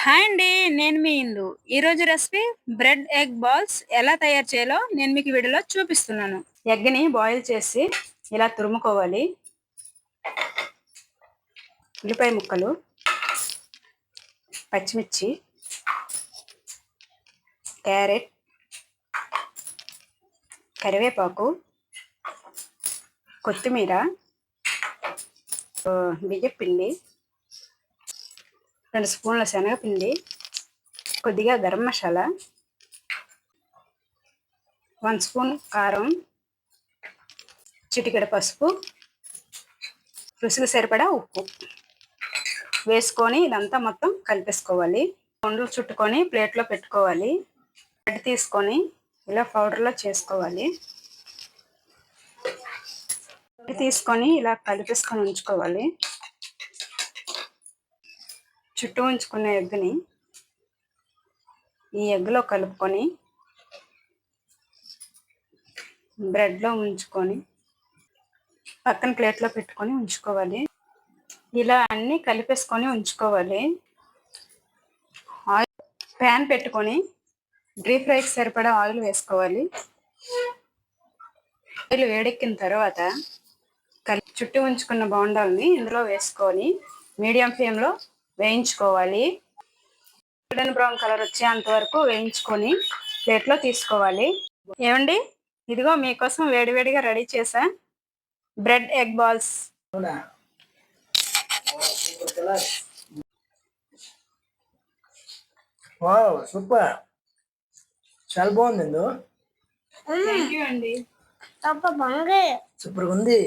Hi అండి, నేను మీ ఇందు. ఈరోజు రెసిపీ బ్రెడ్ ఎగ్ బాల్స్ ఎలా తయారు చేయాలో నేను మీకు వీడియోలో చూపిస్తున్నాను. ఎగ్ని బాయిల్ చేసి ఇలా తురుముకోవాలి. ఉల్లిపాయ ముక్కలు, పచ్చిమిర్చి, క్యారెట్, కరివేపాకు, కొత్తిమీర, బియ్యపిండి, 2 స్పూన్ల శనగపిండి, కొద్దిగా గరం మసాలా, 1 స్పూన్ కారం, చిటికెడు పసుపు, రుచికి సరిపడా ఉప్పు వేసుకొని ఇదంతా మొత్తం కలిపేసుకోవాలి. ఉండలు చుట్టుకొని ప్లేట్లో పెట్టుకోవాలి. బ్రెడ్ తీసుకొని ఇలా పౌడర్లో చేసుకోవాలి. తీసుకొని ఇలా కలిపేసుకొని ఉంచుకోవాలి. చుట్టూ ఉంచుకున్న ఎగ్ని ఈ ఎగ్లో కలుపుకొని బ్రెడ్లో ఉంచుకొని పక్కన ప్లేట్లో పెట్టుకొని ఉంచుకోవాలి. ఇలా అన్నీ కలిపేసుకొని ఉంచుకోవాలి. ఆయిల్ ప్యాన్ పెట్టుకొని డీప్ ఫ్రైకి సరిపడా ఆయిల్ వేసుకోవాలి. ఆయిల్ వేడెక్కిన తర్వాత చుట్టూ ఉంచుకున్న బోండాల్ని ఇందులో వేసుకొని మీడియం ఫ్లేమ్లో వేయించుకోవాలి. గోల్డెన్ బ్రౌన్ కలర్ వచ్చేంత వరకు వేయించుకొని ప్లేట్లో తీసుకోవాలి. ఏమండి, ఇదిగో మీకోసం వేడివేడిగా రెడీ చేసా bread egg balls. Wow, super, చాలా బాగుంది. థ్యాంక్ యూ అండి. సూపర్ ఉంది.